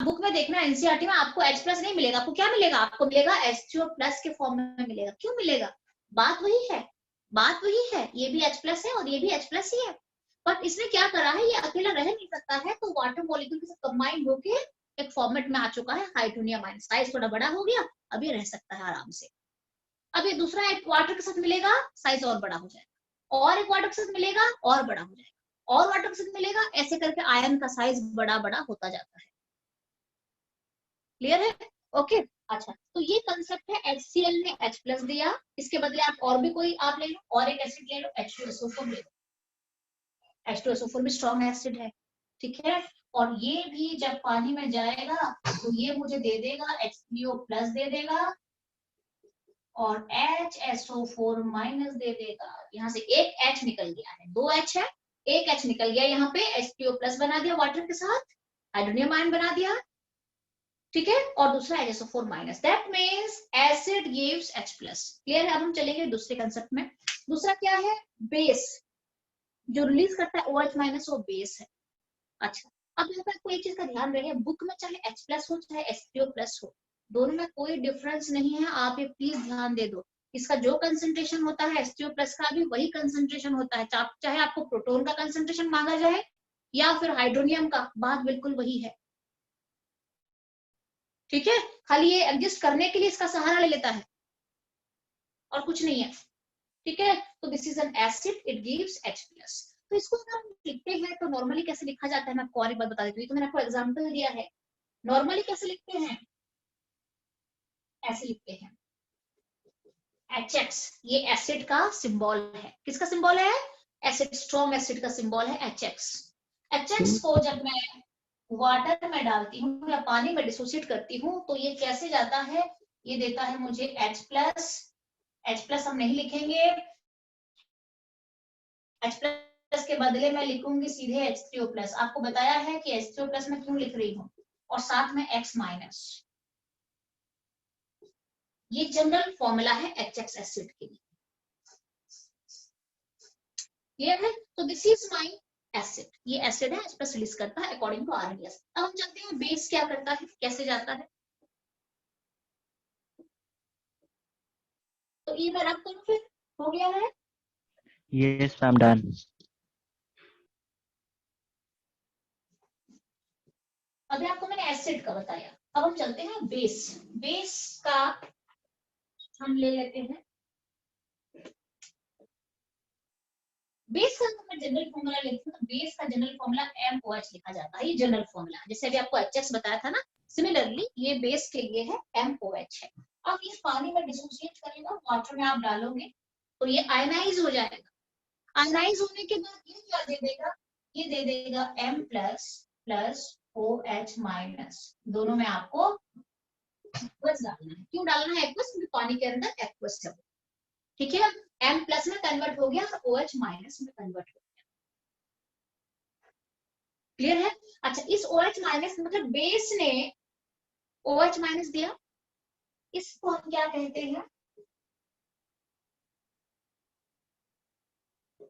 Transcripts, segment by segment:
Book में देखना NCERT में आपको H प्लस नहीं मिलेगा, आपको क्या मिलेगा, आपको मिलेगा H2O प्लस के फॉर्म में मिलेगा। क्यों मिलेगा, बात वही है, बात वही है, ये भी H प्लस है और ये भी H प्लस ही है, बट इसने क्या करा है, ये अकेला रह नहीं सकता है, तो वाटर मॉलिक्यूल के साथ कंबाइन होके एक फॉर्मेट में आ चुका है हाइड्रोनियम आयन, साइज थोड़ा बड़ा हो गया, अब ये रह सकता है आराम से। अब ये दूसरा एक वाटर के साथ मिलेगा, साइज और बड़ा हो जाएगा, और एक वाटर के साथ मिलेगा और बड़ा हो जाएगा, और वाटर के साथ मिलेगा, ऐसे करके आयन का साइज बड़ा बड़ा होता जाता है। क्लियर है, ओके। अच्छा, तो ये कंसेप्ट है, HCl ने H प्लस दिया, इसके बदले आप और भी कोई आप ले लो, और एक एसिड ले लो, H2SO4 ले लो, H2SO4 भी स्ट्रॉन्ग एसिड है, ठीक है, और ये भी जब पानी में जाएगा तो ये मुझे दे देगा H3O प्लस दे देगा और HSO4 माइनस दे देगा, यहाँ से एक H निकल गया है, 2 H है, एक H निकल गया, यहाँ पे H3O प्लस बना दिया वाटर के साथ, हाइड्रोनियम आयन बना दिया, ठीक है, और दूसरा HSO4 minus, that means acid gives H plus. Clear है, अब हम चलेंगे दूसरे कंसेप्ट में। दूसरा क्या है, बेस, जो रिलीज करता है OH माइनस वो बेस है। अच्छा, अब यहाँ पर कोई चीज का ध्यान रहे, बुक में चाहे H प्लस हो चाहे H3O प्लस हो, दोनों में कोई डिफरेंस नहीं है, आप ये प्लीज ध्यान दे दो, इसका जो कंसेंट्रेशन होता है H3O प्लस का भी वही कंसेंट्रेशन होता है, चाहे आपको प्रोटोन का कंसेंट्रेशन मांगा जाए या फिर हाइड्रोनियम का, बात बिल्कुल वही है, ठीक है, खाली ये एडजस्ट करने के लिए इसका सहारा ले लेता है और कुछ नहीं है, ठीक है, तो this is an acid, it gives H plus. तो इसको अगर हम लिखते हैं तो नॉर्मली कैसे लिखा जाता है, मैं आपको और एक बात बता देती हूँ, तो मैंने आपको एग्जांपल दिया है, नॉर्मली कैसे लिखते हैं, ऐसे लिखते हैं HX, ये एसिड का सिंबल है, किसका सिंबल है, एसिड, स्ट्रॉन्ग एसिड का सिंबल है HX। HX को जब मैं वाटर में डालती हूँ या पानी में डिसोसिएट करती हूँ तो ये कैसे जाता है, ये देता है मुझे H प्लस, H प्लस हम नहीं लिखेंगे, H प्लस के बदले मैं लिखूंगी सीधे H3O प्लस, आपको बताया है कि H3O प्लस मैं क्यों लिख रही हूँ, और साथ में X माइनस, ये जनरल फॉर्मूला है HX एसिड के लिए, क्लियर है, तो दिस इज माय एसिड, ये एसिड है, H प्लस रिलीज करता है अकॉर्डिंग टू आरएनएस। अब हम जानते हैं बेस क्या करता है, कैसे जाता है, तो ये मैं रब करूं, फिर हो गया है, Yes, I'm done. अभी आपको मैंने एसिड का बताया, अब हम चलते हैं बेस, बेस का हम ले लेते हैं, बेस का मैं जनरल फॉर्मूला लिखती हूँ, तो बेस का जनरल फॉर्मूला MOH लिखा जाता है, ये जनरल फॉर्मूला, जैसे अभी आपको HX बताया था ना, सिमिलरली ये बेस के लिए है MOH है। अब ये पानी में डिसोसिएट करेगा, वाटर में आप डालोगे तो ये आयनाइज हो जाएगा, आयनाइज होने के बाद ये क्या दे देगा, ये दे देगा M plus plus OH minus, दोनों में आपको एक्वस डालना है, क्यों डालना है एक्वस, क्योंकि पानी के अंदर एक्वस है, ठीक है, M प्लस में कन्वर्ट हो गया और OH माइनस में कन्वर्ट हो गया, क्लियर है। अच्छा, इस OH माइनस मतलब बेस ने OH माइनस दिया, इसको हम क्या कहते हैं,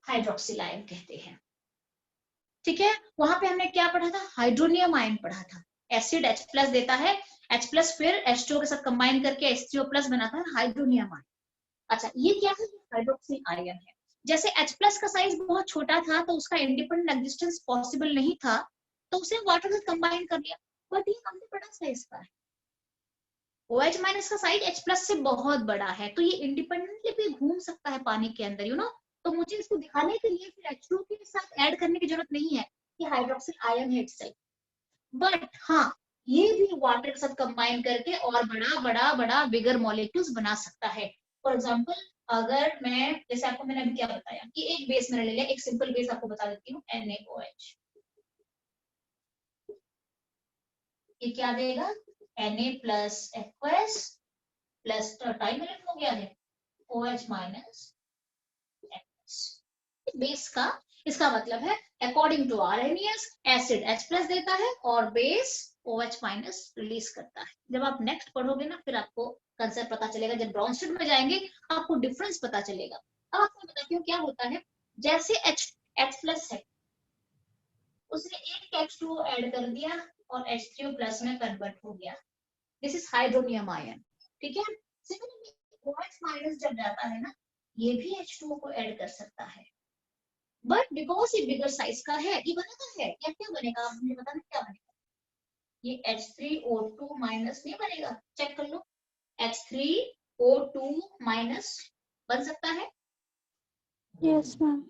हाइड्रोक्सिल आयन कहते हैं, ठीक है, वहां पे हमने क्या पढ़ा था, हाइड्रोनियम आयन पढ़ा था, एसिड H प्लस देता है, H प्लस फिर H2O के साथ कंबाइन करके H3O प्लस बनाता है हाइड्रोनियम आयन। अच्छा, ये क्या है, हाइड्रोक्सिल आयन है, जैसे H प्लस का साइज बहुत छोटा था तो उसका इंडिपेंडेंट एग्जिस्टेंस पॉसिबल नहीं था, तो उसे वाटर से कंबाइन कर लिया, बट ये काफी बड़ा साइज का है, OH माइनस का साइज H प्लस से बहुत बड़ा है, तो ये इंडिपेंडेंटली भी घूम सकता है पानी के अंदर, तो मुझे इसको दिखाने के लिए फिर H2O के साथ ऐड करने की जरूरत नहीं है, कि हाइड्रोक्सिल आयन है इटसेल्फ, बट हाँ, ये भी वाटर के साथ कंबाइन करके और बड़ा बड़ा बड़ा बिगर मॉलिक्यूल्स बना सकता है। फॉर एग्जांपल, अगर मैं, जैसे आपको मैंने अभी क्या बताया कि एक बेस मैंने ले लिया, एक सिंपल बेस आपको बता देती हूँ, NaOH, ये क्या देगा, Na plus aqueous plus timer हो गया है OH माइनस एक्वस, बेस का, इसका मतलब है according to Arrhenius acid H plus देता है और बेस OH माइनस रिलीज करता है। जब आप नेक्स्ट पढ़ोगे ना फिर आपको कंसेप्ट पता चलेगा, जब ब्राउनस्टेड में जाएंगे आपको डिफरेंस पता चलेगा। अब आपको बताती हूँ क्या होता है, जैसे H प्लस है, उसने एक H2O ऐड कर दिया, और H3O प्लस में कन्वर्ट हो गया. This is hydronium ion. ठीक है. सिमिलरली OH माइनस जब जाता है ना, ये भी H2O को ऐड कर सकता है, बट बिकॉज ये बिगर साइज का है, ये बनेगा है या क्या बनेगा, आप मुझे बताना क्या बनेगा. ये H3O2 माइनस नहीं बनेगा, चेक कर लो. H3O2 माइनस बन सकता है. Yes ma'am.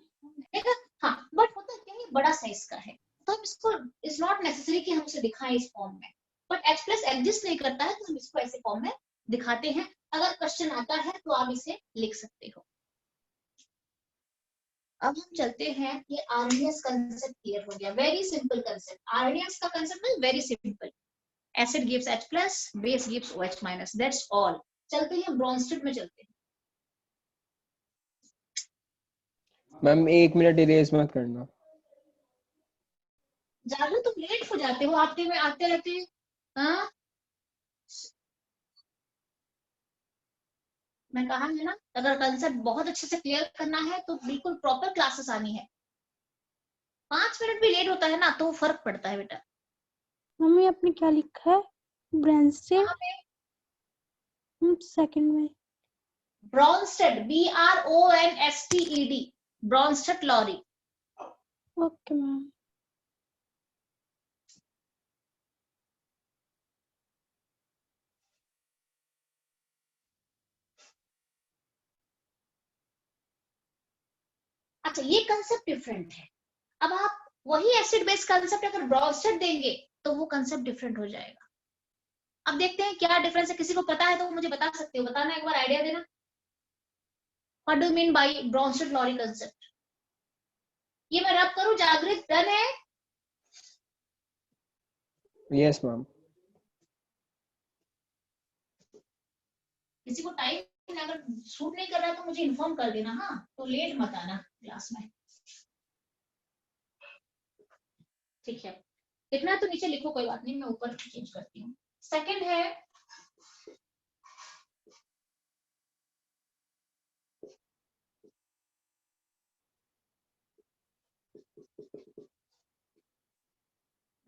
ठीक है. हाँ, बट होता क्या है, बड़ा साइज का है, तो हम इसको, इट्स नॉट नेसेसरी कि हम इसे दिखाएं इस फॉर्म में, बट H प्लस एग्जिस्ट नहीं करता है, तो हम इसको ऐसे फॉर्म में दिखाते हैं. अगर क्वेश्चन आता है तो आप इसे लिख सकते हो. अब हम चलते हैं, ये आरएनएस कंसेप्ट क्लियर हो गया. Very simple concept. आरएनएस का कंसेप्ट है very simple. Acid gives H plus, base gives OH minus, that's all. चलते हैं ब्रॉन्स्टेड में चलते हैं. मैम 1 मिनट इरेज मत करना. ज्यादा तुम लेट हो जाते हो आते में, आते रहते. हाँ, मैं कहा है ना, अगर कंसेप्ट बहुत अच्छे से क्लियर करना है तो बिल्कुल प्रॉपर क्लासेस आनी है. 5 मिनट भी लेट होता है ना तो फर्क पड़ता है बेटा. मम्मी आपने क्या लिखा है? ब्रेंस्टेड कहाँ पे? सेकंड में. Brønsted, BRONSTED, Bronsted Lowry. Okay ma'am. अच्छा, ये कंसेप्ट डिफरेंट है. अब आप वही एसिड बेस कंसेप्ट अगर ब्रॉन्स्टेड देंगे तो वो कंसेप्ट डिफरेंट हो जाएगा. अब देखते हैं क्या डिफरेंस है. किसी को पता है तो मुझे बता सकते हो, बताना, एक बार आइडिया देना. What do mean by Brønsted Lowry concept? ये मैं रब करूं, जागृत डन है? Yes ma'am. किसी को टाइम अगर सूट नहीं कर रहा तो मुझे इन्फॉर्म कर देना. हाँ, तो लेट मत आना क्लास में. ठीक है, लिखना है तो नीचे लिखो, कोई बात नहीं, मैं ऊपर चेंज करती हूँ. सेकंड है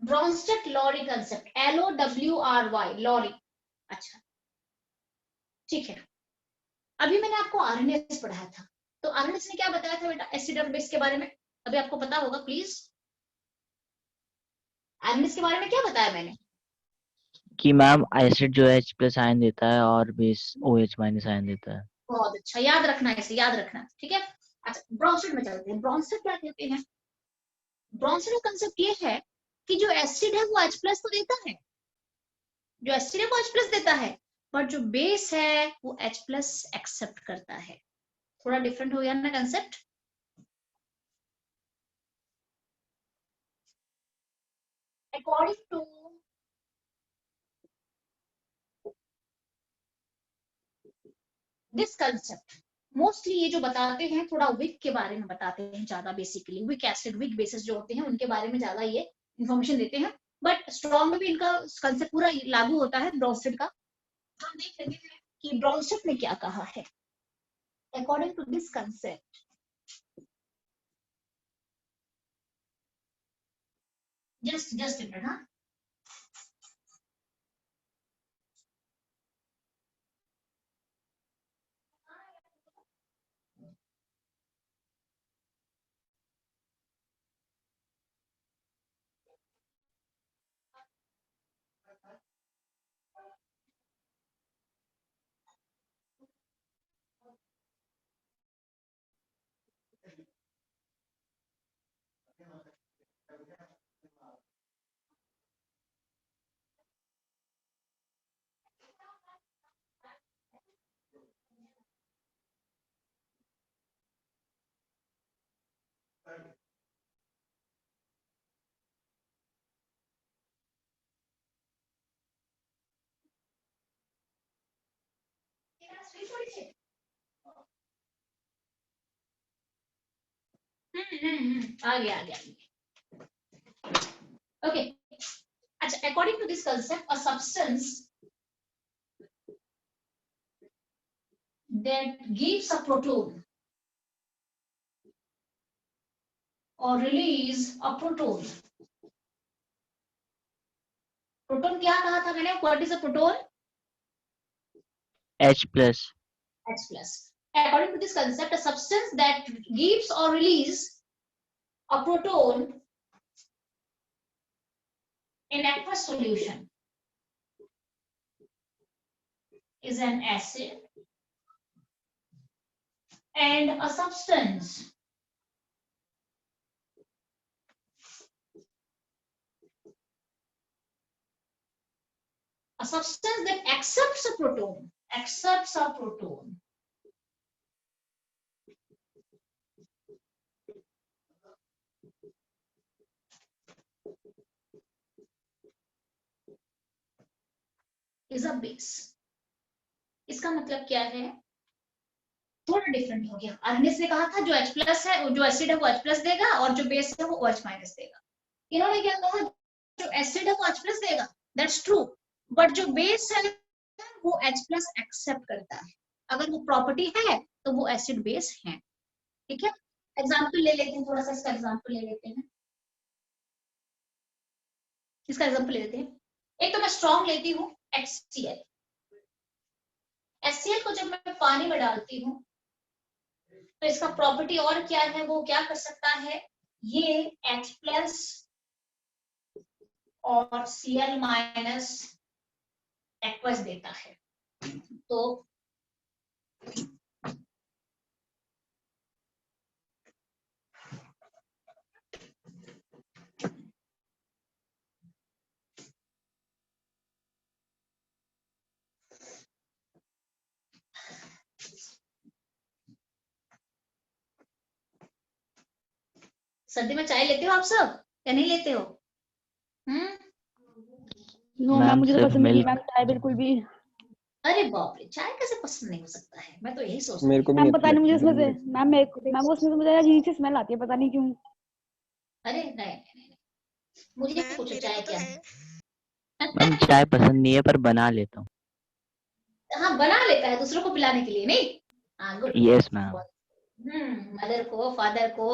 Bronsted Lowry concept, LOWRY, Lowry. अच्छा, ठीक है. अभी मैंने आपको आरएनएस पढ़ाया था, तो आरएनएस ने क्या बताया था बेटा एसिड और बेस के बारे में? अभी आपको पता होगा. प्लीज, आरएनएस के बारे में क्या बताया मैंने? कि मैम एसिड जो है H प्लस आयन देता है और बेस OH माइनस आयन देता है. बहुत अच्छा, याद रखना, इसे याद रखना. ठीक है. अच्छा, ब्रॉन्स्टेड में चलते हैं. ब्रॉन्स्टेड क्या कहते हैं? ब्रॉन्स्टेड का कंसेप्ट ये है कि जो एसिड है वो H प्लस तो देता है, जो एसिड है वो H प्लस देता है, पर जो बेस है वो H प्लस एक्सेप्ट करता है. थोड़ा डिफरेंट हो गया ना concept. According to this concept, mostly ये जो बताते हैं थोड़ा विक के बारे में बताते हैं ज्यादा. Basically weak acid, weak bases जो होते हैं उनके बारे में ज्यादा ये इंफॉर्मेशन देते हैं, बट स्ट्रॉन्ग में भी इनका कंसेप्ट पूरा लागू होता है ब्रॉन्स्टेड का. हम देख लेते हैं कि ब्रॉन्स्टेड ने क्या कहा है. According to this concept, just it ना. आ गया आ गया. ओके. अच्छा, according to this concept, a substance that gives a proton or release a proton proton क्या कहा था मैंने? What is a proton? H plus. H plus. According to this concept, a substance that gives or release a proton in aqueous solution is an acid, and a substance that accepts a proton is a base. इसका मतलब क्या है? थोड़ा different हो गया। अर्नेस ने कहा था जो H प्लस है, जो एसिड है वो H प्लस देगा और जो बेस है वो OH माइनस देगा। इन्होंने क्या कहा? जो एसिड है वो H प्लस देगा, दैट्स ट्रू, बट जो बेस है वो H प्लस एक्सेप्ट करता है। अगर वो प्रॉपर्टी है तो वो एसिड बेस है। ठीक है, एग्जाम्पल ले लेते हैं, थोड़ा सा इसका एग्जाम्पल ले लेते हैं। इसका एग्जाम्पल ले लेते हैं। एक तो मैं स्ट्रॉन्ग लेती हूँ HCl। HCl को जब मैं पानी में डालती हूँ तो इसका प्रॉपर्टी और क्या है? वो क्या कर सकता है? ये H प्लस और Cl माइनस एक्वस देता है। तो सर्दी में चाय लेते हो आप सब या नहीं लेते हो? नो मैम, मैम मुझे तो सिर्फ पसंद नहीं मिल्क। मैम, चाय बिल्कुल भी। अरे बाप रे, चाय कैसे पसंद नहीं हो सकता है? मैं तो यही सोचती मेरे को हूँ। भी मैम नहीं पता नहीं मुझे लगती उसमें से है। मैम उसमें से मुझे अजीब सी स्मेल आती है, पता नहीं क्यों। अरे नहीं, मुझे पूछो चाय क्या है? मैम चाय पसंद नहीं है पर बना लेता हूँ। हाँ, बना लेता है दूसरों को पिलाने के लिए, नहीं? हाँ, गुड। Yes ma'am. मदर को, फादर को,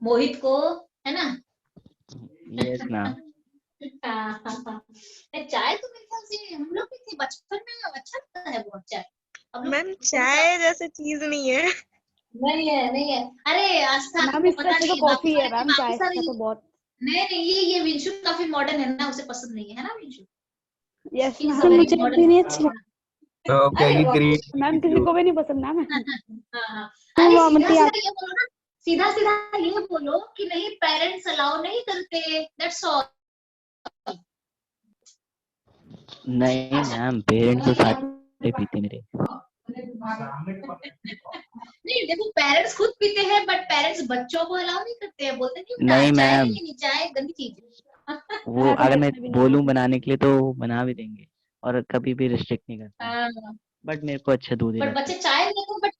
मोहित को, है ना? Yes ma'am. हाँ। चाय तो मेरे ख्याल से हम लोग भी थे बचपन में, अच्छा लगता है बहुत चाय। अब लोग मैम चाय जैसे चीज नहीं है। नहीं है। अरे आस्था, मैम आपको इससे पता अच्छा तो नहीं, कॉफी है मैम, चाय से अच्छा तो बहुत। नहीं, ये विंशु काफी मॉडर्न है ना, उसे पसंद नहीं है ना Vinshu? Yes He is a ma'am, very मुझे modern भी नहीं person. अच्छी लगती अरे बाप रे। मैम, किसी को भी नहीं पसंद मैम। हाँ। वो अरे वामती सीधा ये बोलो ना, सीधा ये बोलो कि नहीं, पेरेंट्स अलाउ नहीं करते, दैट्स ऑल। नहीं मैम, पेरेंट्स तो सारे पीते मेरे। नहीं देखो, पेरेंट्स खुद पीते हैं बट पेरेंट्स बच्चों को अलाउ नहीं करते हैं, बोलते हैं कि नहीं चाय मैम, नहीं लेनी, चाय गंदी चीज है। वो अगर मैं बोलूं बनाने के लिए तो वो बना भी देंगे और कभी भी रिस्ट्रिक्ट नहीं करते। हाँ, बट मेरे को अच्छा दूध ही बट लगता बच्चे है। चाय लेते, बट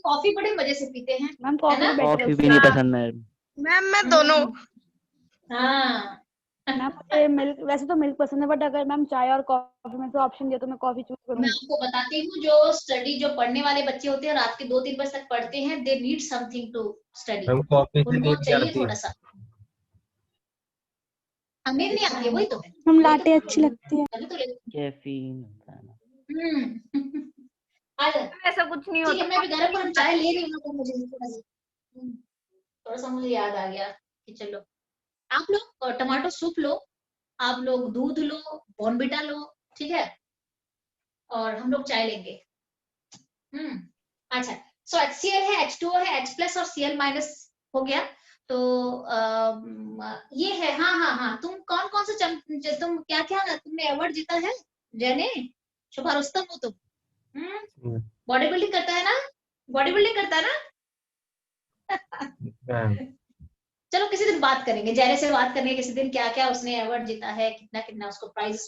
कॉफी बड़े मजे से पीते हैं, मैम, है कॉफी ना? तो बेटर है कॉफी भी उससे। नहीं पसंद मैम। मैम मैं दोनों। हाँ। मैम मुझे मिल्क, वैसे तो मिल्क पसंद है, बट अगर मैम चाय और कॉफी में से ऑप्शन दिया तो मैं कॉफी चूज मैं करूंगी। आपको बताती हूँ, जो पढ़ने वाले बच्चे होते हैं रात के 2-3 बजे तक पढ़ते हैं, they need something to study, उनको चाहिए थोड़ा सा। हमें नहीं आती है, वही तो है। हम लाटे अच्छी लगती है। तभी तो ले। कैफीन होता है ना। आ जा। ऐसा कुछ नहीं ठीक है, होता। मैं भी गरम चाय ले रही हूँ, तो मुझे थोड़ा सा मुझे याद आ गया कि चलो आप लोग टमाटो सूप लो, आप लोग दूध लो, बॉर्नविटा लो, ठीक है, और हम लोग चाय लेंगे। अच्छा, सो HCl है, H2O है, H प्लस और Cl माइनस हो गया। तो ये है। हाँ, तुम कौन से तुम क्या तुमने अवार्ड जीता है जने? शुभा रुस्तम हो तुम? बॉडी बिल्डिंग करता है ना? बॉडी बिल्डिंग करता है ना? चलो किसी दिन बात करेंगे, जैने से बात करेंगे किसी दिन, क्या क्या उसने अवार्ड जीता है, कितना उसको प्राइज